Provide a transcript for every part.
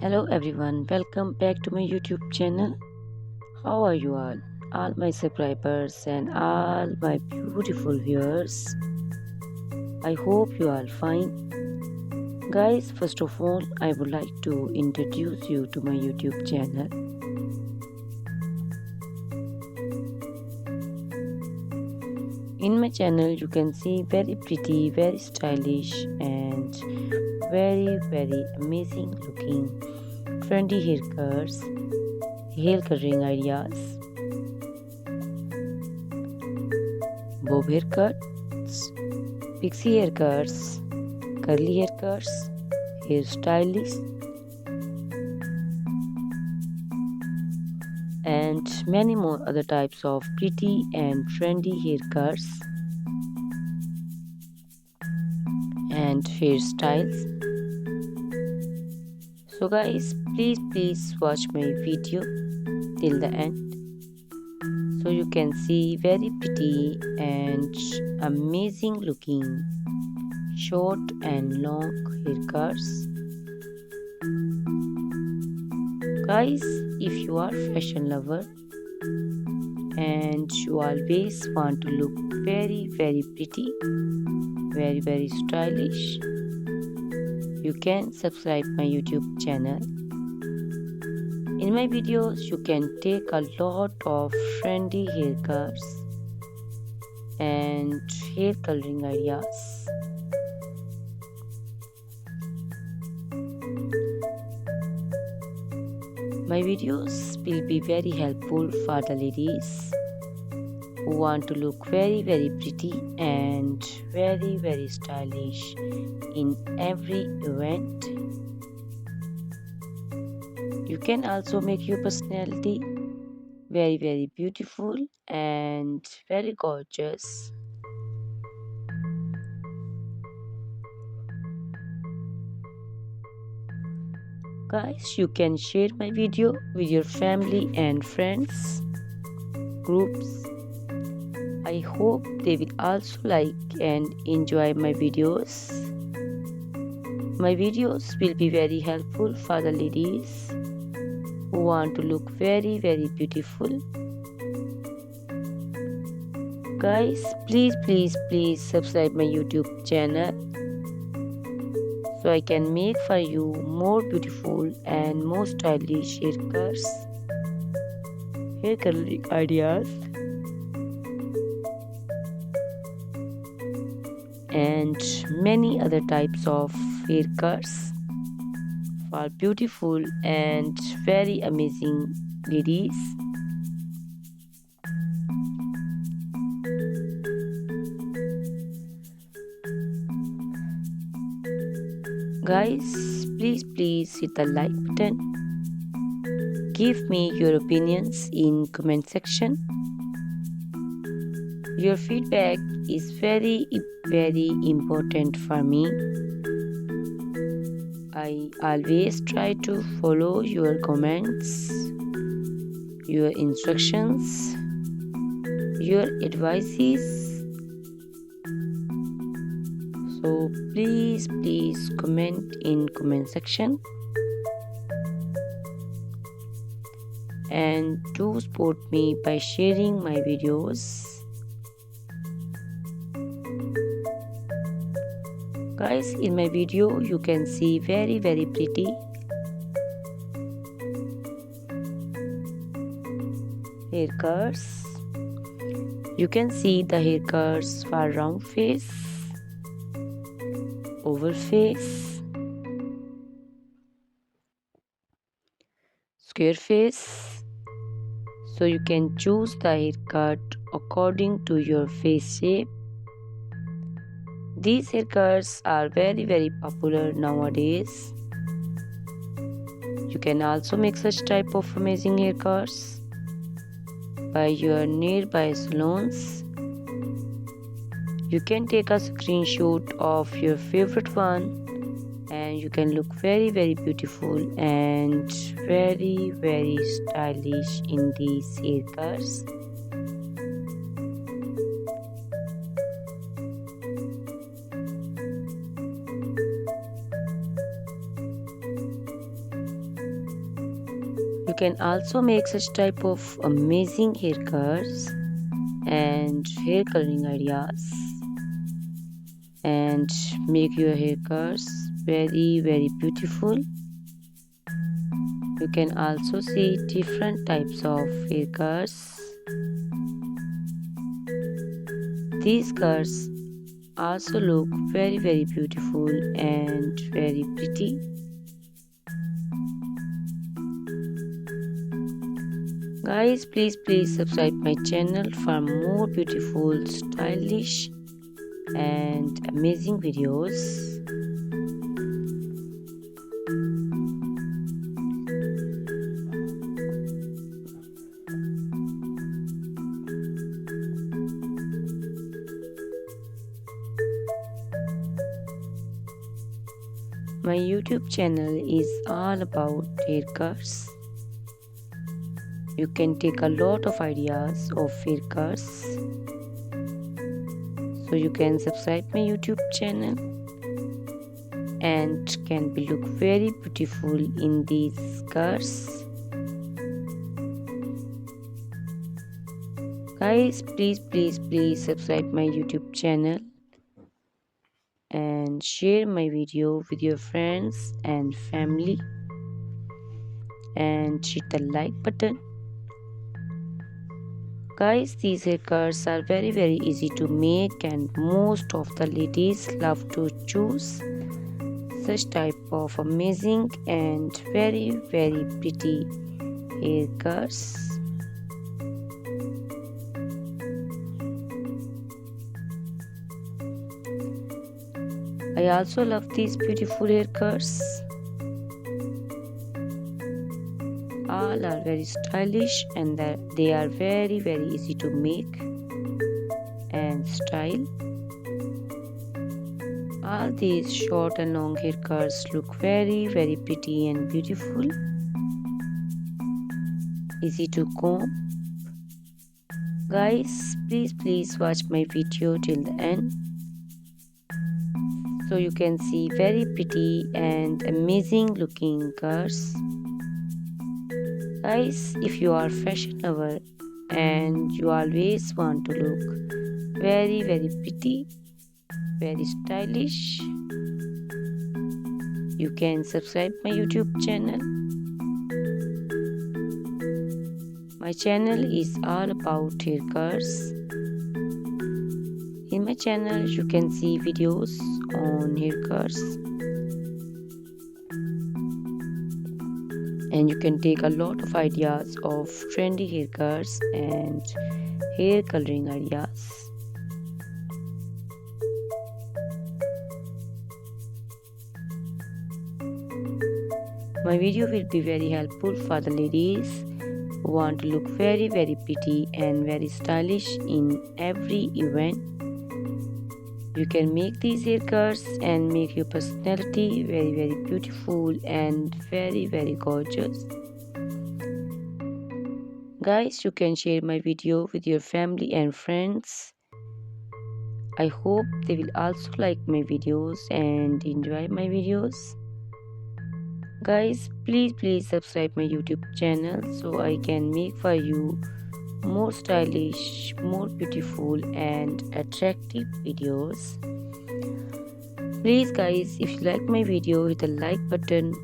Hello everyone, welcome back to my YouTube channel. How are you all my subscribers and all my beautiful viewers? I hope you are fine. Guys, first of all, I would like to introduce you to my YouTube channel. In my channel, you can see very pretty, very stylish, and very amazing looking trendy haircuts, hair coloring ideas, bob haircuts, pixie haircuts, curly haircuts, hairstylists, and many more other types of pretty and trendy haircuts and hairstyles. So guys, please watch my video till the end so you can see very pretty and amazing looking short and long haircuts. Guys, if you are fashion lover and you always want to look very pretty, very stylish, you can subscribe my YouTube channel. In my videos, you can take a lot of trendy haircuts and hair coloring ideas. My videos will be very helpful for the ladies who want to look very pretty and very stylish in every event. You can also make your personality very beautiful and very gorgeous. Guys, you can share my video with your family and friends groups. I hope they will also like and enjoy my videos. My videos will be very helpful for the ladies who want to look very beautiful. Guys, please subscribe my YouTube channel so I can make for you more beautiful and more stylish haircuts, hair coloring ideas, and many other types of haircuts for beautiful and very amazing ladies. Guys, please hit the like button. Give me your opinions in comment section. Your feedback is very important for me. I always try to follow your comments, your instructions, your advices. So please comment in comment section and do support me by sharing my videos. Guys, in my video you can see very pretty haircuts. You can see the haircuts for round face, oval face, square face. So you can choose the haircut according to your face shape. These haircuts are very popular nowadays. You can also make such type of amazing haircuts by your nearby salons. You can take a screenshot of your favorite one and you can look very beautiful and very stylish in these haircuts. can also make such type of amazing haircuts and hair coloring ideas and make your haircuts very beautiful. You can also see different types of haircuts. These cuts also look very beautiful and very pretty. Guys, please subscribe my channel for more beautiful, stylish and amazing videos. My YouTube channel is all about haircuts. You can take a lot of ideas of haircuts. So you can subscribe my YouTube channel and can be look very beautiful in these cuts. Guys, please subscribe my YouTube channel and share my video with your friends and family and hit the like button. Guys, these haircuts are very easy to make and most of the ladies love to choose such type of amazing and very pretty haircuts. I also love these beautiful haircuts. All are very stylish and they are very easy to make and style. All these short and long haircuts look very pretty and beautiful. Easy to comb. Guys, please watch my video till the end so you can see very pretty and amazing looking curls. Guys, if you are fashion lover and you always want to look very pretty, very stylish, you can subscribe my YouTube channel. My channel is all about haircuts. In my channel you can see videos on haircuts and you can take a lot of ideas of trendy haircuts and hair coloring ideas. My video will be very helpful for the ladies who want to look very pretty and very stylish in every event. You can make these haircuts and make your personality very beautiful and very gorgeous. Guys, you can share my video with your family and friends. I hope they will also like my videos and enjoy my videos. Guys, please subscribe my YouTube channel so I can make for you more stylish, more beautiful and attractive videos. Please guys, if you like my video, hit the like button.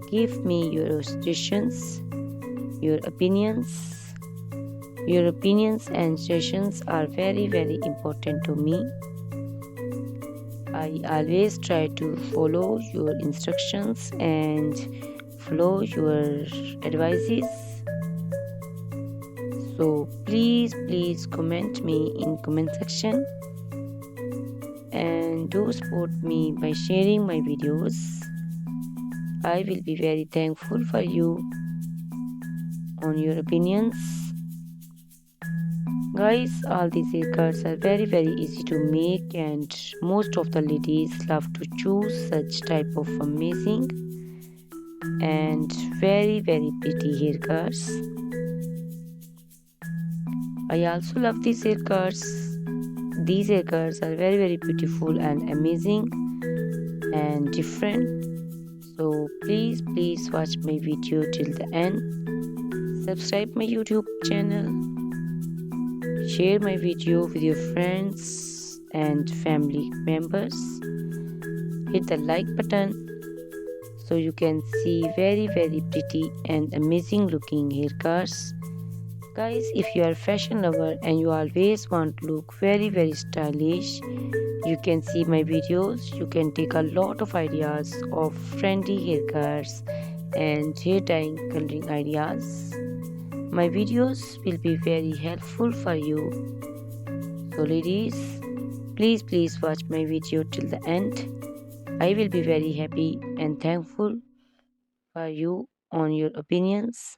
Give me your suggestions, your opinions. Your opinions and suggestions are very important to me. I always try to follow your instructions and follow your advices. So please comment me in comment section and do support me by sharing my videos. I will be very thankful for you on your opinions. Guys, all these haircuts are very easy to make and most of the ladies love to choose such type of amazing and very pretty haircuts. I also love these haircuts. These haircuts are very beautiful and amazing and different. So please watch my video till the end subscribe my YouTube channel, share my video with your friends and family members, hit the like button so you can see very pretty and amazing looking haircuts. Guys, if you are a fashion lover and you always want to look very stylish, you can see my videos. You can take a lot of ideas of trendy haircuts and hair dyeing coloring ideas. My videos will be very helpful for you. So ladies, please watch my video till the end. I will be very happy and thankful for you on your opinions.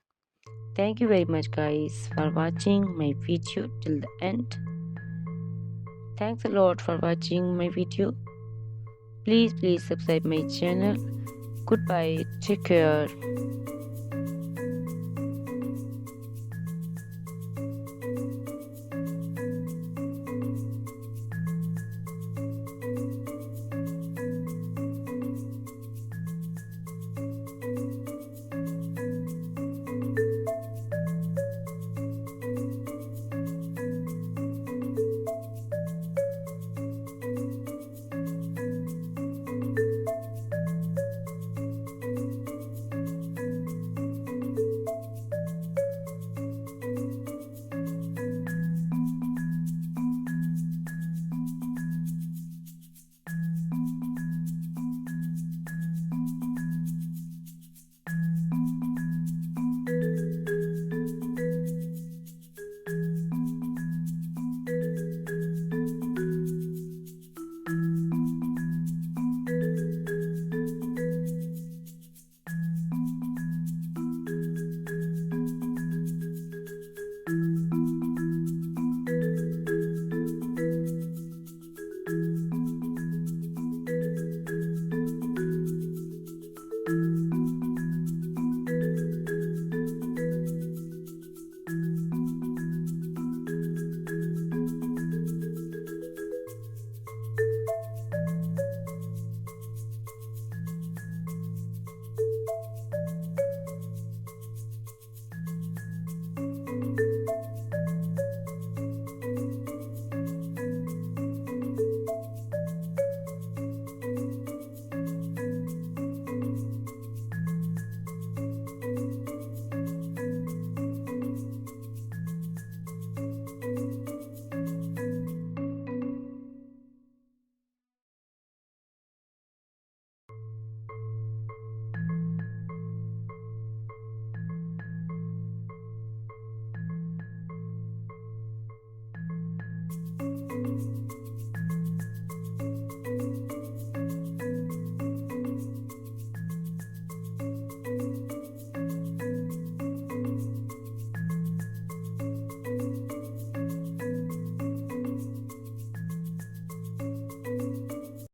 Thank you very much guys for watching my video till the end. Thanks a lot for watching my video. Please subscribe my channel. Goodbye. Take care.